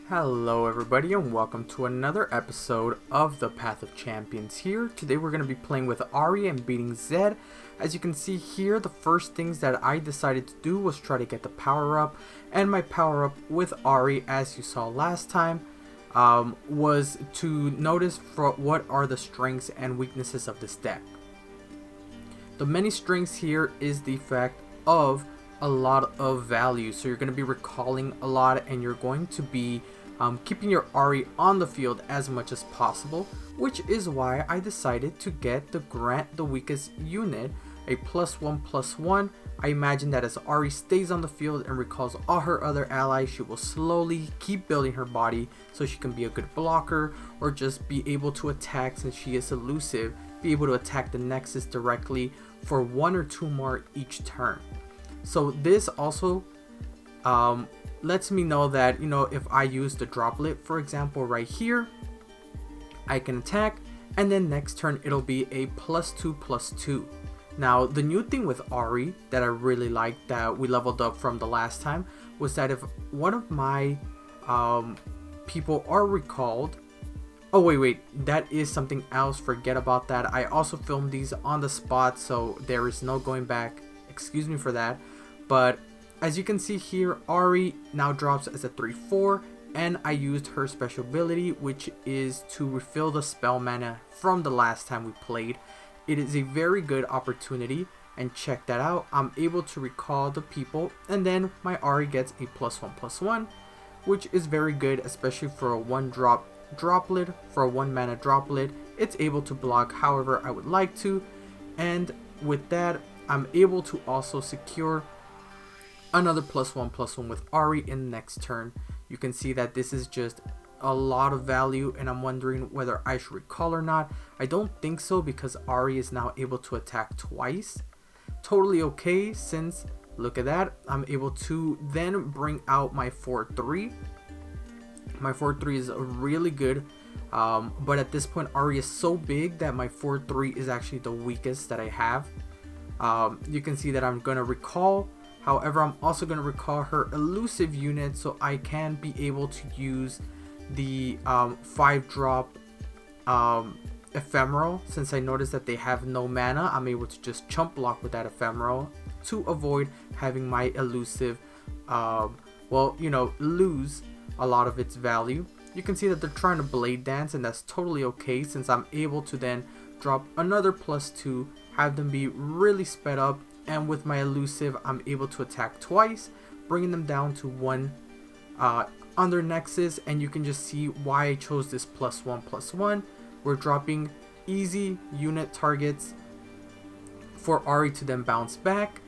Hello everybody and welcome to another episode of the Path of Champions here. Today we're going to be playing with Ahri and beating Zed. As you can see here, the first things that I decided to do was try to get the power up. And my power up with Ahri, as you saw last time, was to notice what are the strengths and weaknesses of this deck. The many strengths here is the fact of a lot of value, so you're going to be recalling a lot and you're going to be keeping your Ahri on the field as much as possible, which is why I decided to get the grant the weakest unit a +1/+1. I imagine that as Ahri stays on the field and recalls all her other allies, she will slowly keep building her body so she can be a good blocker or just be able to attack, since she is elusive, be able to attack the Nexus directly for 1 or 2 more each turn. So this also lets me know that, if I use the droplet, for example, right here, I can attack, and then next turn it'll be a +2/+2. Now, the new thing with Ahri that I really liked that we leveled up from the last time was that if one of my people are recalled. Oh, wait, that is something else. Forget about that. I also filmed these on the spot, so there is no going back. Excuse me for that. But as you can see here, Ahri now drops as a 3/4, and I used her special ability, which is to refill the spell mana from the last time we played. It is a very good opportunity, and check that out. I'm able to recall the people, and then my Ahri gets a +1/+1, which is very good, especially for a 1-drop droplet. For a 1 mana droplet, it's able to block however I would like to, and with that I'm able to also secure another +1/+1 with Ahri in the next turn. You can see that this is just a lot of value, and I'm wondering whether I should recall or not. I don't think so, because Ahri is now able to attack twice. Totally okay, since look at that, I'm able to then bring out my 4/3. My 4/3 is really good, but at this point Ahri is so big that my 4/3 is actually the weakest that I have. You can see that I'm going to recall. However, I'm also going to recall her elusive unit, so I can be able to use the 5-drop ephemeral. Since I noticed that they have no mana, I'm able to just chump block with that ephemeral to avoid having my elusive lose a lot of its value. You can see that they're trying to blade dance, and that's totally okay, since I'm able to then drop another +2, have them be really sped up, and with my elusive I'm able to attack twice, bringing them down to 1 on their Nexus. And you can just see why I chose this +1/+1. We're dropping easy unit targets for Ahri to then bounce back,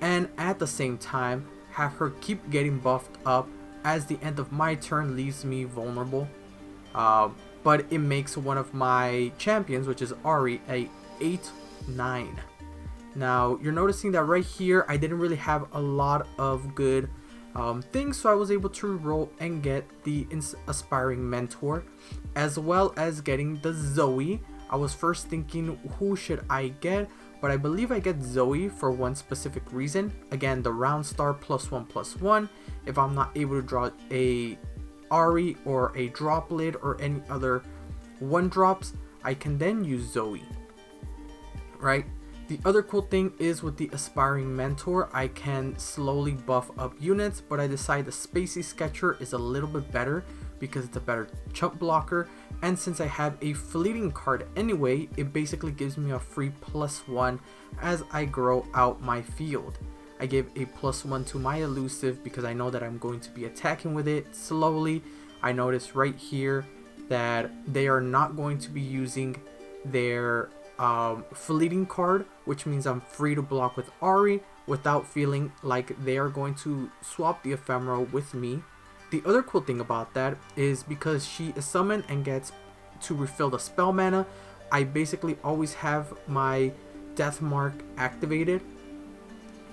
and at the same time have her keep getting buffed up, as the end of my turn leaves me vulnerable. But it makes one of my champions, which is Ahri, a 8/9. Now you're noticing that right here I didn't really have a lot of good things, so I was able to roll and get the aspiring mentor, as well as getting the Zoe. I was first thinking, who should I get, but I believe I get Zoe for one specific reason. Again, the round star +1/+1. If I'm not able to draw a Ahri or a droplet or any other 1-drops, I can then use Zoe, right? The other cool thing is with the aspiring mentor, I can slowly buff up units, but I decide the Spacey Sketcher is a little bit better because it's a better chump blocker, and since I have a fleeting card anyway, it basically gives me a free +1 as I grow out my field. I give a +1 to my elusive because I know that I'm going to be attacking with it slowly. I notice right here that they are not going to be using their fleeting card, which means I'm free to block with Ahri without feeling like they are going to swap the ephemeral with me. The other cool thing about that is because she is summoned and gets to refill the spell mana, I basically always have my death mark activated,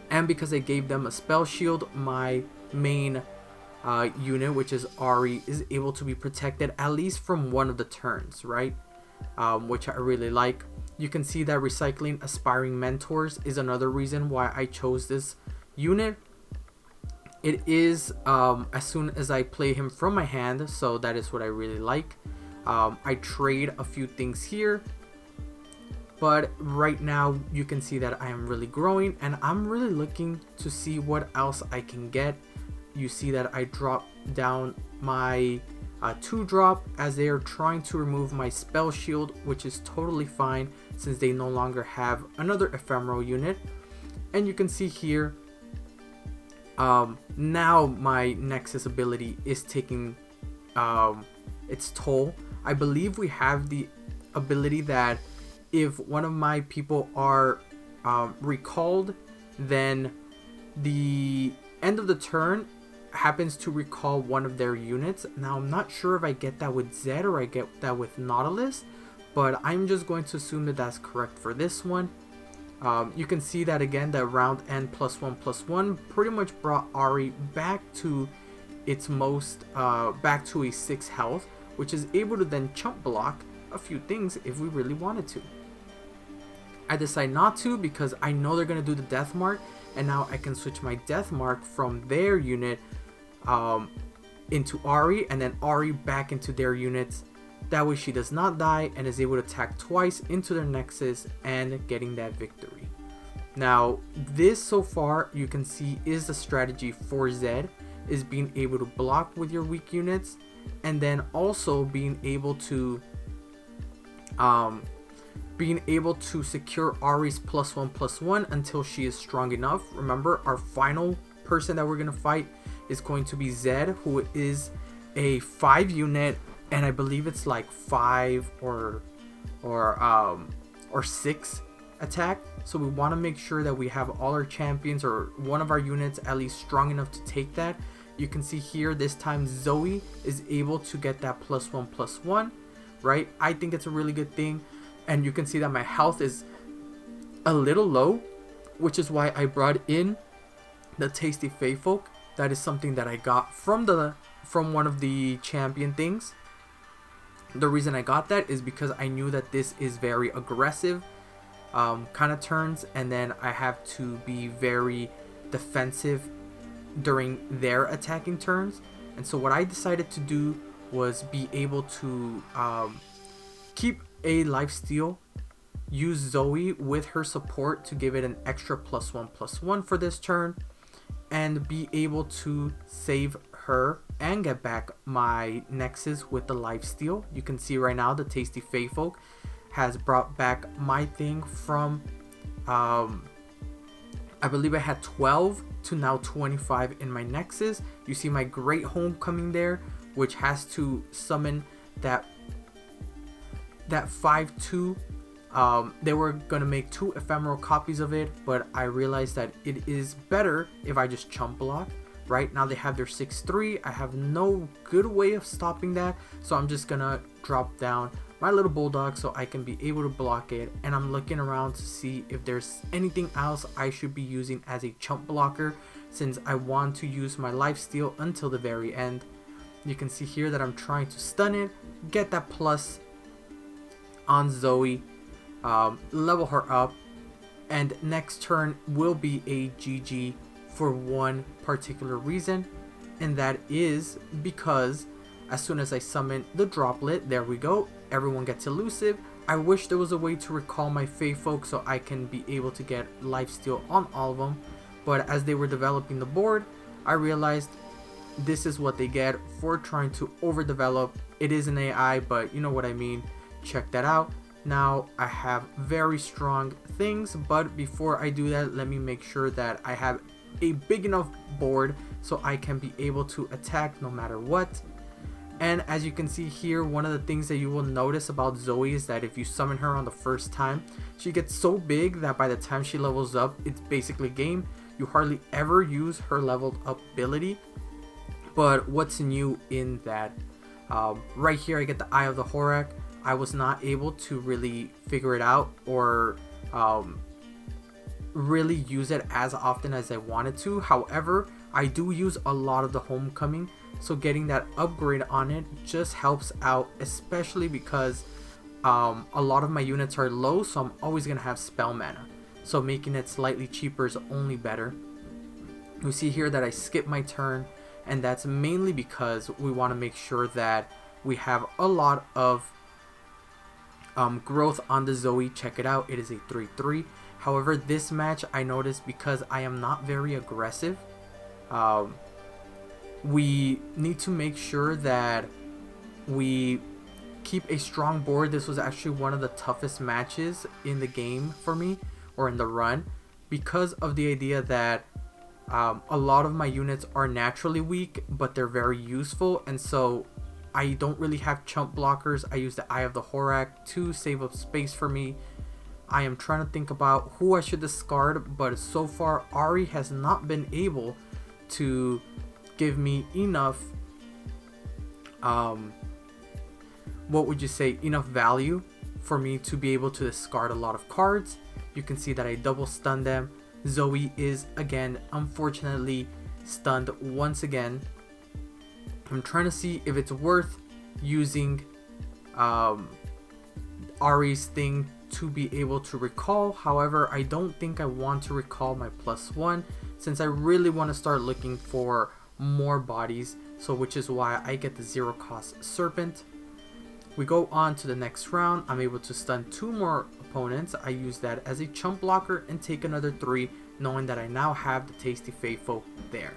and because I gave them a spell shield, my main unit, which is Ahri, is able to be protected at least from one of the turns, right? Which I really like. You can see that recycling aspiring mentors is another reason why I chose this unit. It is as soon as I play him from my hand, so that is what I really like. I trade a few things here, but right now you can see that I am really growing, and I'm really looking to see what else I can get. You see that I drop down my 2-drop as they are trying to remove my spell shield, which is totally fine since they no longer have another ephemeral unit. And you can see here now my Nexus ability is taking its toll. I believe we have the ability that if one of my people are recalled, then the end of the turn happens to recall one of their units. Now I'm not sure if I get that with Zed or I get that with Nautilus, but I'm just going to assume that that's correct for this one. You can see that again, the round end +1/+1 pretty much brought Ahri back to its most back to a 6 health, which is able to then chump block a few things if we really wanted to. I decide not to because I know they're going to do the death mark, and now I can switch my death mark from their unit into Ahri, and then Ahri back into their units. That way she does not die and is able to attack twice into their Nexus and getting that victory. Now this so far you can see is the strategy for Zed, is being able to block with your weak units, and then also being able to secure Ahri's +1/+1 until she is strong enough. Remember, our final person that we're gonna fight is going to be Zed, who is a 5 unit, and I believe it's like 5 or 6 attack. So we want to make sure that we have all our champions or one of our units at least strong enough to take that. You can see here this time Zoe is able to get that +1/+1, right? I think it's a really good thing, and you can see that my health is a little low, which is why I brought in the Tasty Fae Folk. That is something that I got from one of the champion things. The reason I got that is because I knew that this is very aggressive kind of turns, and then I have to be very defensive during their attacking turns. And so what I decided to do was be able to keep a lifesteal, use Zoe with her support to give it an extra +1/+1 for this turn, and be able to save her and get back my Nexus with the lifesteal. You can see right now the Tasty Fae Folk has brought back my thing from I believe I had 12 to now 25 in my Nexus. You see my Great Homecoming there, which has to summon that 5/2. They were gonna make 2 ephemeral copies of it, but I realized that it is better if I just chump block. Right now they have their 6/3. I have no good way of stopping that, so I'm just gonna drop down my little bulldog so I can be able to block it. And I'm looking around to see if there's anything else I should be using as a chump blocker, since I want to use my lifesteal until the very end. You can see here that I'm trying to stun it, get that plus on Zoe, level her up, and next turn will be a GG for one particular reason, and that is because as soon as I summon the droplet, there we go, everyone gets elusive. I wish there was a way to recall my Fae Folk so I can be able to get lifesteal on all of them, but as they were developing the board, I realized this is what they get for trying to overdevelop. It is an AI, but you know what I mean. Check that out. Now I have very strong things, but before I do that, let me make sure that I have a big enough board so I can be able to attack no matter what. And as you can see here, one of the things that you will notice about Zoe is that if you summon her on the first time, she gets so big that by the time she levels up, it's basically game. You hardly ever use her leveled up ability. But what's new in that? Right here I get the Eye of the Horak. I was not able to really figure it out or really use it as often as I wanted to. However, I do use a lot of the Homecoming, so getting that upgrade on it just helps out, especially because a lot of my units are low, so I'm always gonna have spell mana, so making it slightly cheaper is only better. We see here that I skip my turn, and that's mainly because we want to make sure that we have a lot of growth on the Zoe. Check it out, it is a 3-3. However, this match I noticed, because I am not very aggressive, we need to make sure that we keep a strong board. This was actually one of the toughest matches in the game for me, or in the run, because of the idea that a lot of my units are naturally weak, but they're very useful, and so I don't really have chump blockers. I use the Eye of the Horak to save up space for me. I am trying to think about who I should discard, but so far Ahri has not been able to give me enough what would you say, enough value for me to be able to discard a lot of cards. You can see that I double stun them. Zoe is again unfortunately stunned once again. I'm trying to see if it's worth using Ahri's thing to be able to recall. However, I don't think I want to recall my +1, since I really want to start looking for more bodies, so which is why I get the 0 cost Serpent. We go on to the next round. I'm able to stun 2 more opponents. I use that as a chump blocker and take another 3, knowing that I now have the Tasty Faithful there.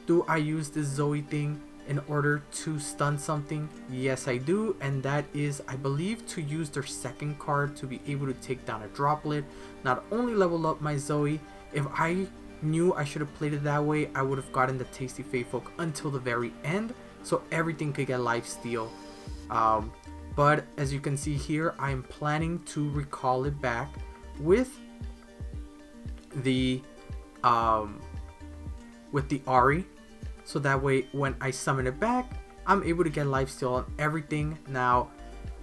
Do I use this Zoe thing in order to stun something? Yes, I do, and that is, I believe, to use their second card to be able to take down a droplet. Not only level up my Zoe, if I knew I should have played it that way, I would have gotten the Tasty Faithful until the very end, so everything could get lifesteal. But as you can see here, I am planning to recall it back with the Ahri, so that way when I summon it back, I'm able to get lifesteal on everything. Now,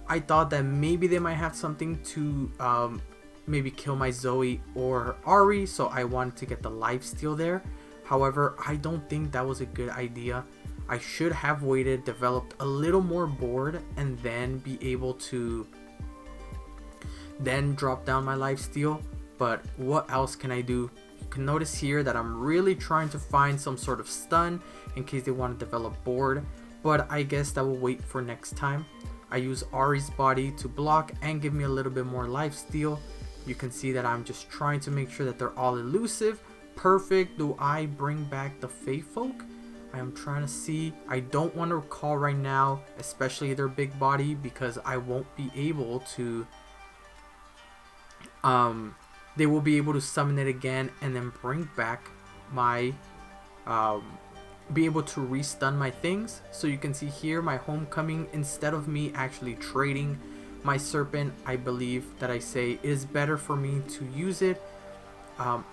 I thought that maybe they might have something to maybe kill my Zoe or Ahri, so I wanted to get the lifesteal there. However, I don't think that was a good idea. I should have waited, developed a little more board, and then be able to then drop down my lifesteal. But what else can I do? You can notice here that I'm really trying to find some sort of stun in case they want to develop board, but I guess that will wait for next time. I use Ahri's body to block and give me a little bit more lifesteal. You can see that I'm just trying to make sure that they're all elusive. Perfect. Do I bring back the Faithfolk? I am trying to see. I don't want to recall right now, especially their big body, because I won't be able to they will be able to summon it again and then bring back my be able to restun my things. So you can see here my homecoming, instead of me actually trading my Serpent, I believe that I say it is better for me to use it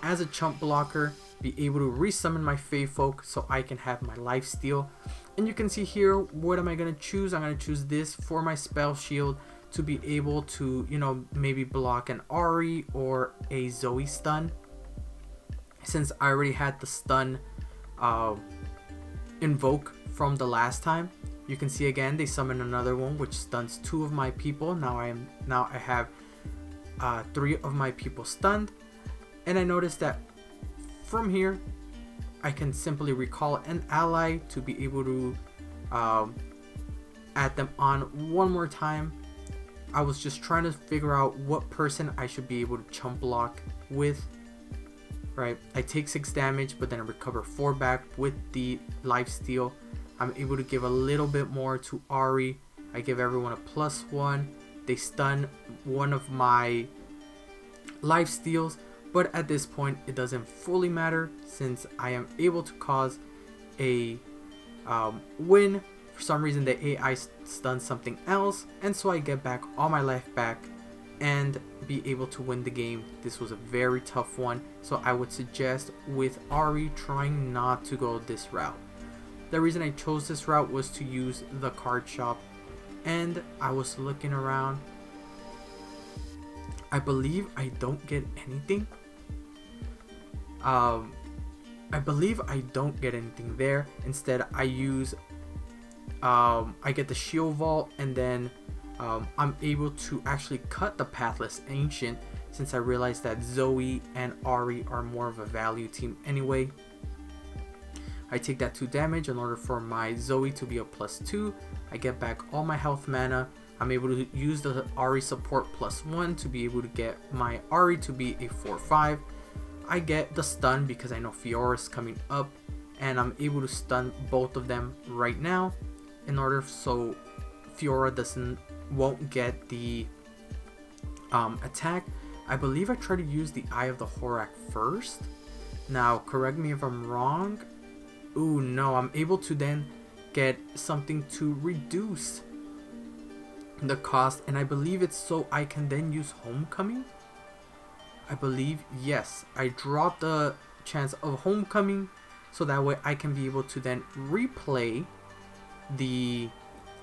as a chump blocker, be able to resummon my Faithfolk so I can have my lifesteal. And you can see here, what am I going to choose? I'm going to choose this for my spell shield to be able to, you know, maybe block an Ahri or a Zoe stun, since I already had the stun invoke from the last time. You can see again they summon another one which stuns 2 of my people. Now I have 3 of my people stunned, and I noticed that from here I can simply recall an ally to be able to add them on one more time. I was just trying to figure out what person I should be able to chump block with. Right, I take 6 damage, but then I recover 4 back with the lifesteal. I'm able to give a little bit more to Ahri. I give everyone a +1. They stun one of my lifesteals, but at this point it doesn't fully matter since I am able to cause a win. For some reason the AI stuns something else, and so I get back all my life back and be able to win the game. This was a very tough one, so I would suggest with Ahri trying not to go this route. The reason I chose this route was to use the card shop, and I was looking around. I believe I don't get anything. I believe I don't get anything there. Instead I use I get the shield vault, and then I'm able to actually cut the Pathless Ancient, since I realized that Zoe and Ahri are more of a value team anyway. I take that 2 damage in order for my Zoe to be a +2. I get back all my health mana. I'm able to use the Ahri support +1 to be able to get my Ahri to be a 4/5. I get the stun because I know Fiora is coming up, and I'm able to stun both of them right now in order so Fiora won't get the attack. I believe I try to use the Eye of the Horak first. Now, correct me if I'm wrong. Ooh, no, I'm able to then get something to reduce the cost, and I believe it's so I can then use Homecoming. I believe, yes, I dropped the chance of Homecoming so that way I can be able to then replay the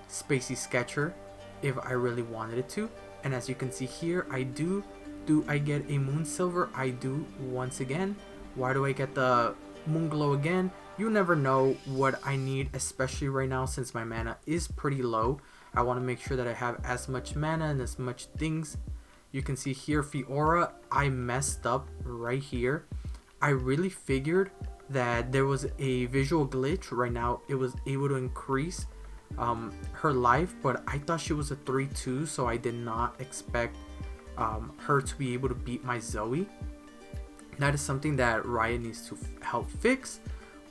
Spacey Sketcher if I really wanted it to. And as you can see here, I get a Moon Silver? I do once again. Why do I get the Moon Glow again? You never know what I need, especially right now since my mana is pretty low. I want to make sure that I have as much mana and as much things. You can see here, Fiora, I messed up right here. I really figured that there was a visual glitch. Right now, it was able to increase her life, but I thought she was a 3/2, so I did not expect her to be able to beat my Zoe. That is something that Riot needs to help fix,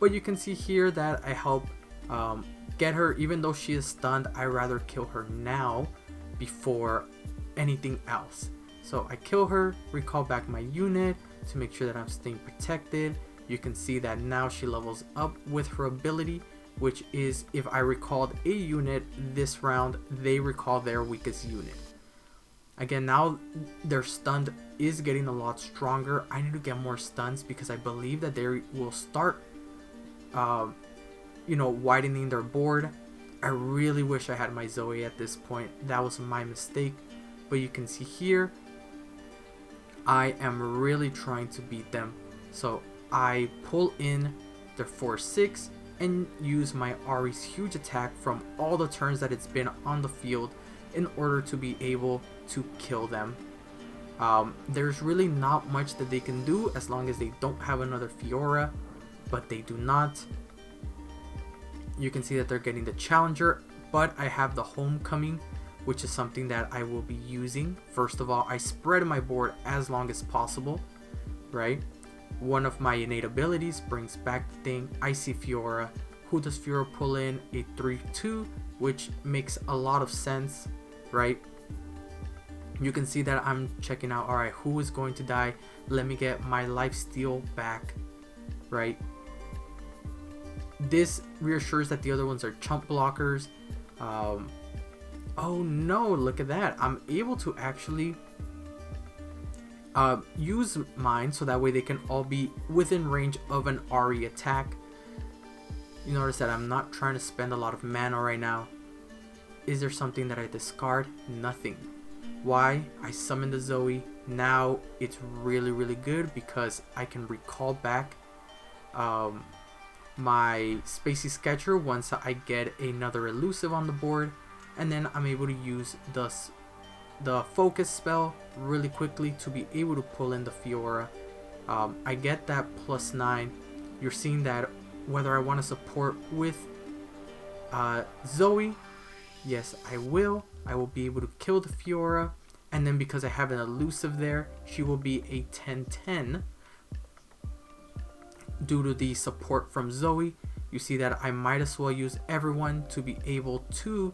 but you can see here that I help get her. Even though she is stunned, I rather kill her now before anything else. So I kill her, recall back my unit to make sure that I'm staying protected. You can see that now she levels up with her ability, which is if I recalled a unit this round, they recall their weakest unit. Again, now their stun is getting a lot stronger. I need to get more stuns because I believe that they will start widening their board. I really wish I had my Zoe at this point. That was my mistake. But you can see here, I am really trying to beat them. So I pull in their 4/6 and use my Ahri's huge attack from all the turns that it's been on the field in order to be able to kill them. There's really not much that they can do as long as they don't have another Fiora, but they do not. You can see that they're getting the Challenger, but I have the Homecoming, which is something that I will be using. First of all, I spread my board as long as possible, right? One of my innate abilities brings back the thing. I see Fiora. Who does Fiora pull in? A 3/2, which makes a lot of sense, right? You can see that I'm checking out, alright, who is going to die? Let me get my lifesteal back, right? This reassures that the other ones are chump blockers. Oh no, look at that. I'm able to actually use mine so that way they can all be within range of an Ahri attack. You notice that I'm not trying to spend a lot of mana right now. Is there something that I discard? Nothing. Why? I summon the Zoe. Now it's really good because I can recall back my Spacey Sketcher once I get another elusive on the board, and then I'm able to use the focus spell really quickly to be able to pull in the Fiora. I get that +9. You're seeing that whether I want to support with Zoe, yes I will be able to kill the Fiora, and then because I have an elusive there, she will be a 10/10 due to the support from Zoe. You see that I might as well use everyone to be able to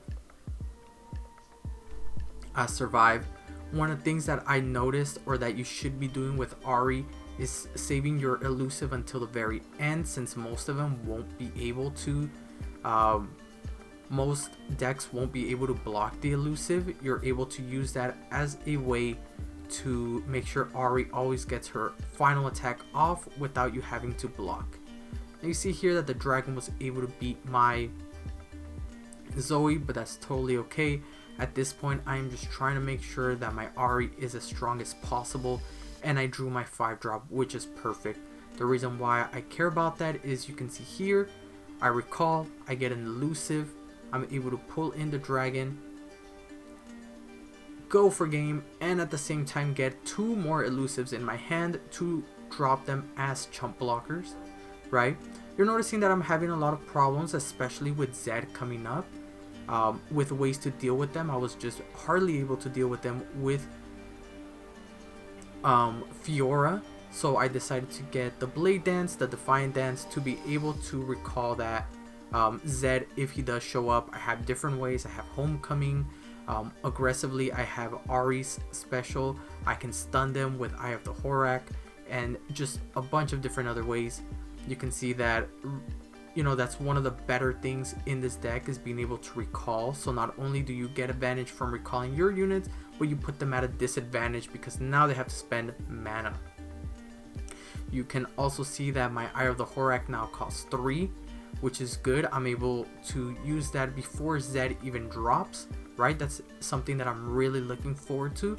survive. One of the things that I noticed, or that you should be doing with Ahri, is saving your elusive until the very end, since most of them won't be able to most decks won't be able to block the elusive. You're able to use that as a way to make sure Ahri always gets her final attack off without you having to block. And you see here that the dragon was able to beat my Zoe, but that's totally okay. At this point, I am just trying to make sure that my Ahri is as strong as possible, and I drew my 5-drop, which is perfect. The reason why I care about that is you can see here, I recall, I get an elusive, I'm able to pull in the dragon, go for game, and at the same time get 2 more elusives in my hand to drop them as chump blockers, right? You're noticing that I'm having a lot of problems, especially with Zed coming up. With ways to deal with them, I was just hardly able to deal with them with Fiora. So I decided to get the Blade Dance, the Defiant Dance, to be able to recall that Zed, if he does show up. I have different ways. I have Homecoming. Aggressively, I have Ahri's special. I can stun them with Eye of the Horak, and just a bunch of different other ways. You can see that, you know, that's one of the better things in this deck, is being able to recall. So not only do you get advantage from recalling your units, but you put them at a disadvantage because now they have to spend mana. You can also see that my Eye of the Horak now costs 3, which is good. I'm able to use that before Zed even drops, right? That's something that I'm really looking forward to.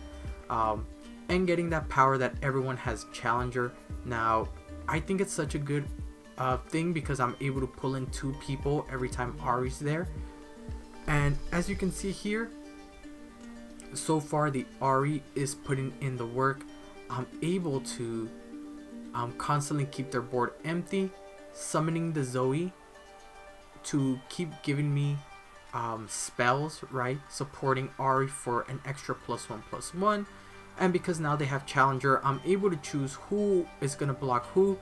And getting that power that everyone has Challenger. Now, I think it's such a good thing because I'm able to pull in 2 people every time Ahri's there. And as you can see here, so far the Ahri is putting in the work. I'm able to constantly keep their board empty, summoning the Zoe to keep giving me spells, right? Supporting Ahri for an extra +1/+1. And because now they have Challenger, I'm able to choose who is going to block who,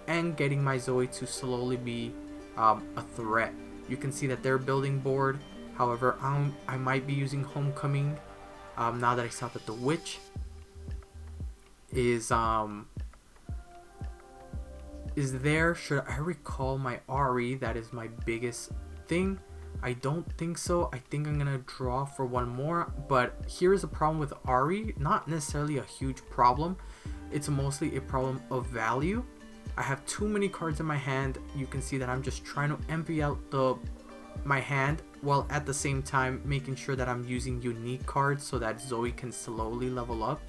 and getting my Zoe to slowly be a threat. You can see that they're building board. However, I might be using Homecoming now that I saw that the Witch is there. Should I recall my Ahri? That is my biggest thing. I don't think so. I think I'm gonna draw for one more, but here's a problem with Ahri. Not necessarily a huge problem. It's mostly a problem of value. I have too many cards in my hand. You can see that I'm just trying to empty out my hand, while at the same time making sure that I'm using unique cards so that Zoe can slowly level up.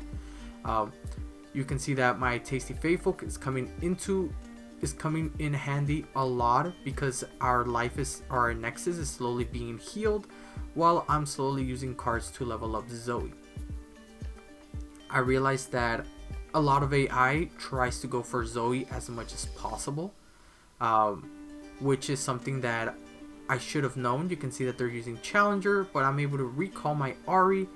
You can see that my Tasty Faithful is coming in handy a lot because our Nexus is slowly being healed, while I'm slowly using cards to level up Zoe. I realized that a lot of AI tries to go for Zoe as much as possible, which is something that I should have known. You can see that they're using Challenger, but I'm able to recall my Ahri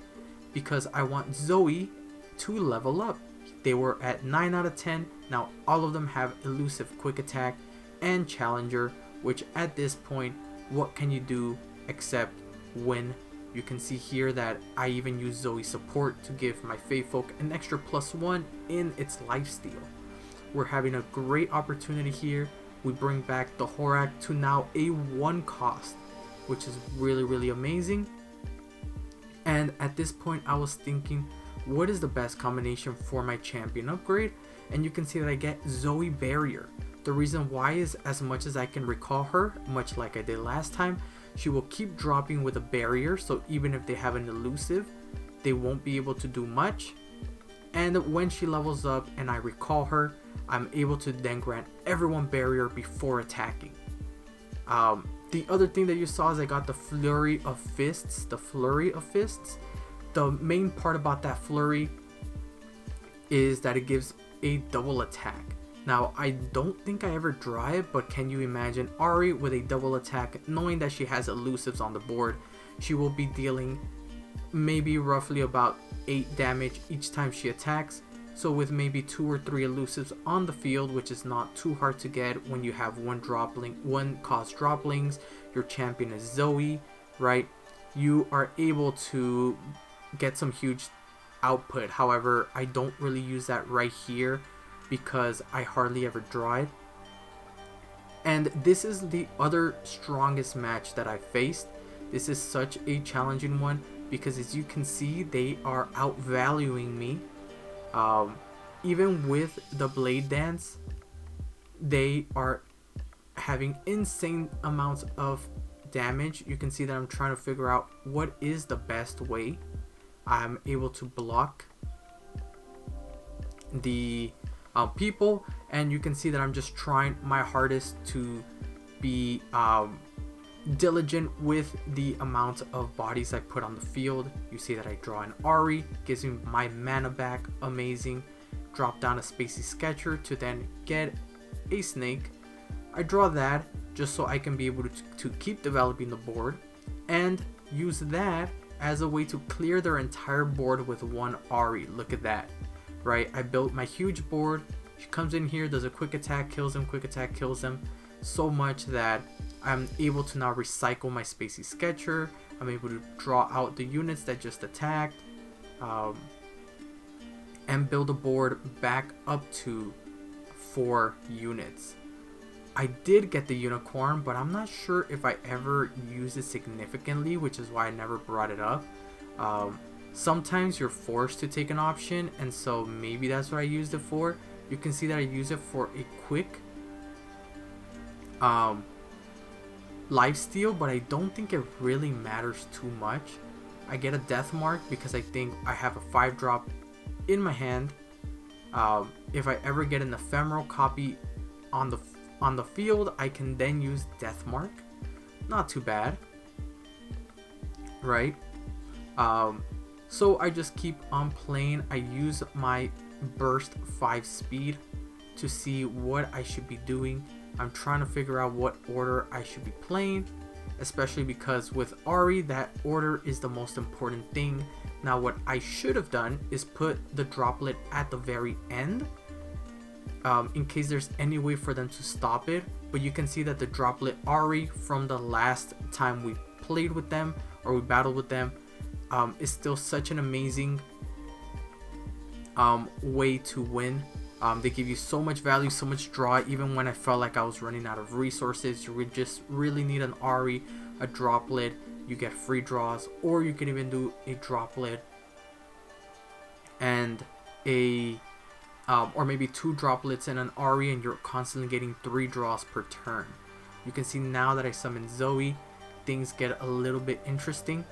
because I want Zoe to level up. They were at 9 out of 10. Now all of them have Elusive Quick Attack and Challenger, which at this point, what can you do except win? You can see here that I even use Zoe support to give my Faithfolk an extra +1 in its lifesteal. We're having a great opportunity here. We bring back the Horak to now a 1 cost, which is really, really amazing. And at this point I was thinking, what is the best combination for my champion upgrade? And you can see that I get Zoe Barrier. The reason why is, as much as I can recall her, much like I did last time, she will keep dropping with a barrier, so even if they have an elusive, they won't be able to do much. And when she levels up and I recall her, I'm able to then grant everyone barrier before attacking. The other thing that you saw is I got the Flurry of Fists. The main part about that flurry is that it gives a double attack. Now, I don't think I ever draw it, but can you imagine Ahri with a double attack, knowing that she has elusives on the board? She will be dealing maybe roughly about 8 damage each time she attacks. So with maybe 2 or 3 elusives on the field, which is not too hard to get when you have one cost droplings, your champion is Zoe, right? You are able to get some huge output. However, I don't really use that right here because I hardly ever draw it. And this is the other strongest match that I faced. This is such a challenging one because, as you can see, they are outvaluing me. Even with the Blade Dance, they are having insane amounts of damage. You can see that I'm trying to figure out what is the best way. I'm able to block the people, and you can see that I'm just trying my hardest to be diligent with the amount of bodies I put on the field. You see that I draw an Ahri, gives me my mana back, amazing. Drop down a Spacey Sketcher to then get a Snake, I draw that just so I can be able to keep developing the board and use that as a way to clear their entire board with one Ahri. Look at that, right? I built my huge board. She comes in here, does a quick attack, kills him, quick attack, kills him, so much that I'm able to now recycle my Spacey Sketcher. I'm able to draw out the units that just attacked, and build a board back up to 4 units. I did get the unicorn, but I'm not sure if I ever used it significantly, which is why I never brought it up. Sometimes you're forced to take an option, and so maybe that's what I used it for. You can see that I use it for a quick lifesteal, but I don't think it really matters too much. I get a death mark because I think I have a 5-drop in my hand. If I ever get an ephemeral copy on the field, I can then use death mark. Not too bad, right? So I just keep on playing. I use my burst 5 speed to see what I should be doing. I'm trying to figure out what order I should be playing, especially because with Ahri, that order is the most important thing. Now what I should have done is put the droplet at the very end, in case there's any way for them to stop it. But you can see that the droplet Ahri from the last time we played with them, or we battled with them, is still such an amazing way to win. They give you so much value, so much draw. Even when I felt like I was running out of resources, you would just really need an Ahri, a droplet. You get free draws, or you can even do a droplet and a or maybe 2 droplets and an Ahri, and you're constantly getting 3 draws per turn. You can see now that I summon Zoe, things get a little bit interesting.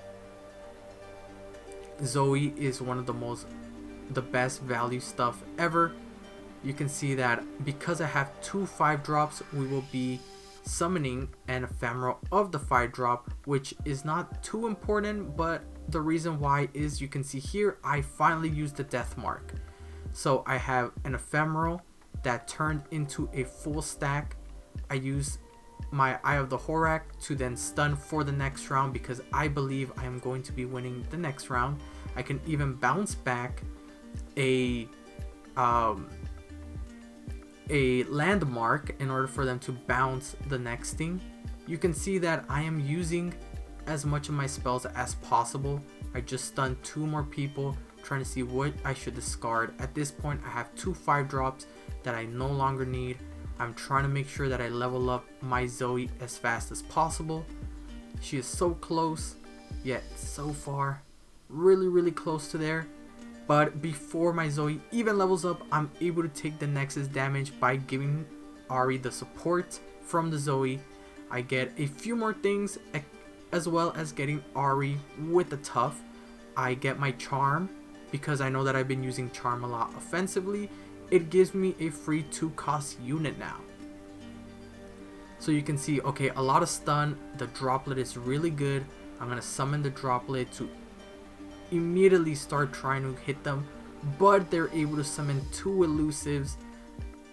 Zoe is one of the best value stuff ever. You can see that because I have 2 5-drops, we will be summoning an ephemeral of the 5-drop, which is not too important, but the reason why is you can see here I finally used the death mark. So I have an ephemeral that turned into a full stack. I use my Eye of the Horak to then stun for the next round because I believe I am going to be winning the next round. I can even bounce back a landmark in order for them to bounce the next thing. You can see that I am using as much of my spells as possible. I just stunned 2 more people, trying to see what I should discard. At this point I have 2 5-drops that I no longer need. I'm trying to make sure that I level up my Zoe as fast as possible. She is so close, yet so far. Really close to there. But before my Zoe even levels up, I'm able to take the Nexus damage by giving Ahri the support from the Zoe. I get a few more things, as well as getting Ahri with the tough. I get my charm because I know that I've been using charm a lot offensively. It gives me a free 2-cost unit now. So you can see, okay, a lot of stun. The droplet is really good. I'm gonna summon the droplet to immediately start trying to hit them, but they're able to summon 2 elusives.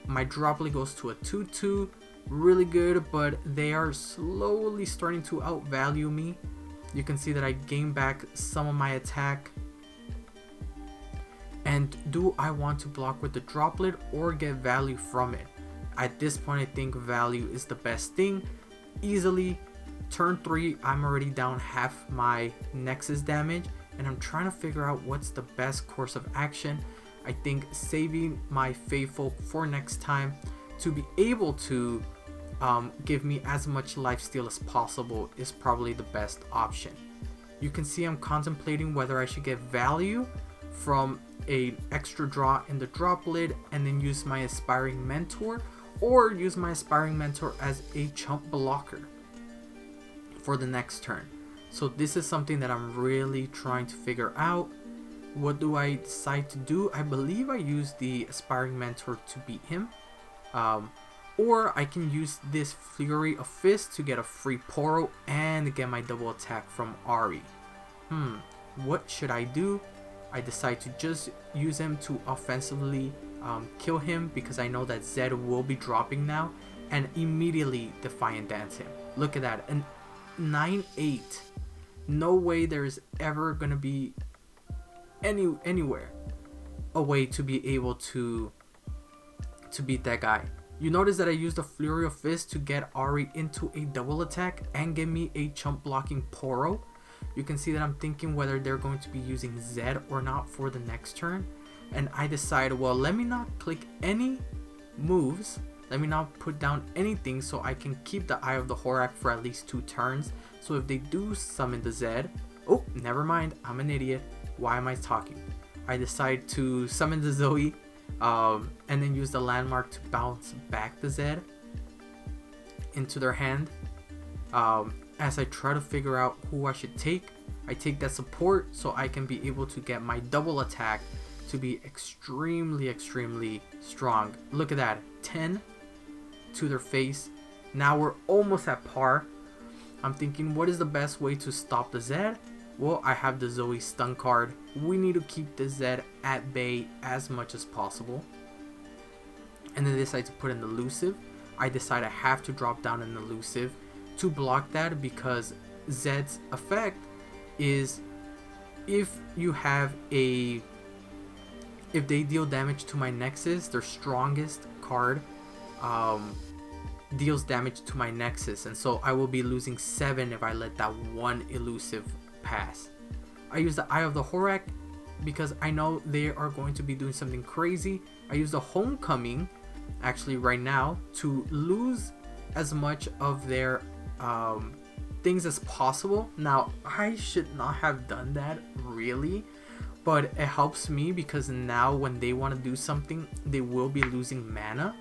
My droplet goes to a 2/2, really good, but they are slowly starting to outvalue me. You can see that I gain back some of my attack. And do I want to block with the droplet or get value from it? At this point I think value is the best thing. Easily turn 3 I'm already down half my Nexus damage, and I'm trying to figure out what's the best course of action. I think saving my faithful for next time to be able to give me as much lifesteal as possible is probably the best option. You can see I'm contemplating whether I should get value from an extra draw in the droplet and then use my Aspiring Mentor, or use my Aspiring Mentor as a chump blocker for the next turn. So this is something that I'm really trying to figure out. What do I decide to do? I believe I use the Aspiring Mentor to beat him. Or I can use this Flurry of Fist to get a free Poro and get my double attack from Ahri. What should I do? I decide to just use him to offensively kill him because I know that Zed will be dropping now. and immediately Defiant Dance him. Look at that, an 9-8. No way there's ever gonna be anywhere a way to be able to beat that guy. You notice that I used a Flurry of Fist to get Ahri into a double attack and give me a chump blocking Poro. You can see that I'm thinking whether they're going to be using Zed or not for the next turn. And I decided, well, let me not click any moves. Let me not put down anything so I can keep the Eye of the Horak for at least 2 turns. So if they do summon the Zed, oh, never mind, I'm an idiot. Why am I talking? I decide to summon the Zoe and then use the landmark to bounce back the Zed into their hand. As I try to figure out who I should take, I take that support so I can be able to get my double attack to be extremely strong. Look at that, 10 to their face. Now we're almost at par. I'm thinking, what is the best way to stop the Zed? Well, I have the Zoe stun card. We need to keep the Zed at bay as much as possible. And then I decide to put in the elusive. I decide I have to drop down an elusive to block that, because Zed's effect is if they deal damage to my Nexus, their strongest card deals damage to my Nexus, and so I will be losing 7 if I let that one elusive pass. I use the Eye of the Horak because I know they are going to be doing something crazy. I use the Homecoming actually right now to lose as much of their things as possible. Now, I should not have done that really, but it helps me because now when they want to do something, they will be losing mana,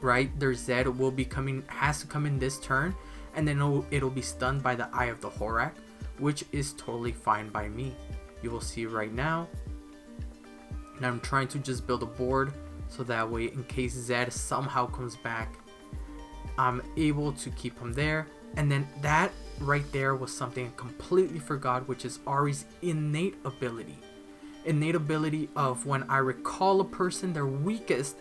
right? Their Zed will be has to come in this turn, and then it'll be stunned by the Eye of the Horak, which is totally fine by me. You will see right now. And I'm trying to just build a board so that way in case Zed somehow comes back, I'm able to keep him there. And then that right there was something I completely forgot, which is Ahri's innate ability. Innate ability of when I recall a person, their weakest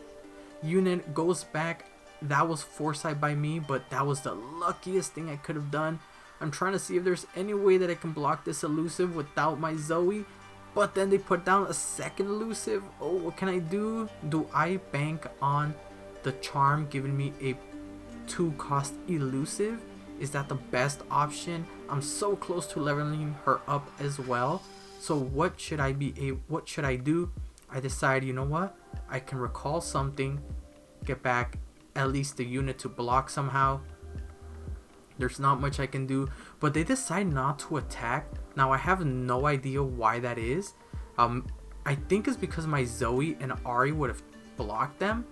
unit goes back. That was foresight by me, but that was the luckiest thing I could have done. I'm trying to see if there's any way that I can block this elusive without my Zoe, but then they put down a second elusive. Oh, what can I do? Do I bank on the charm giving me a 2-cost elusive? Is that the best option? I'm so close to leveling her up as well. So what should I do? I decide, you know what? I can recall something, get back at least the unit to block somehow. There's not much I can do, but they decide not to attack. Now I have no idea why that is. I think it's because my Zoe and Ahri would have blocked them,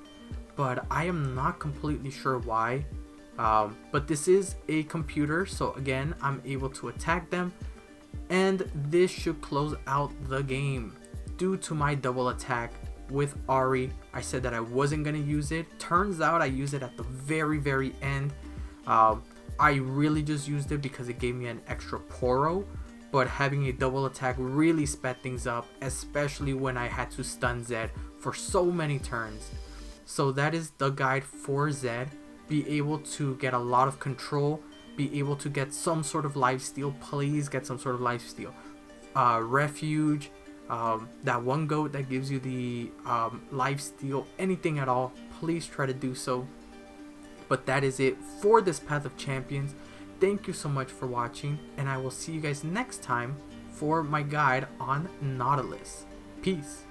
but I am not completely sure why. But this is a computer, so again, I'm able to attack them, and this should close out the game. Due to my double attack with Ahri, I said that I wasn't going to use it. Turns out I used it at the very end. I really just used it because it gave me an extra Poro, but having a double attack really sped things up, especially when I had to stun Zed for so many turns. So that is the guide for Zed. Be able to get a lot of control, be able to get some sort of lifesteal. Please get some sort of lifesteal. Refuge, that one goat that gives you the lifesteal, anything at all, please try to do so. But that is it for this Path of Champions. Thank you so much for watching, and I will see you guys next time for my guide on Nautilus. Peace.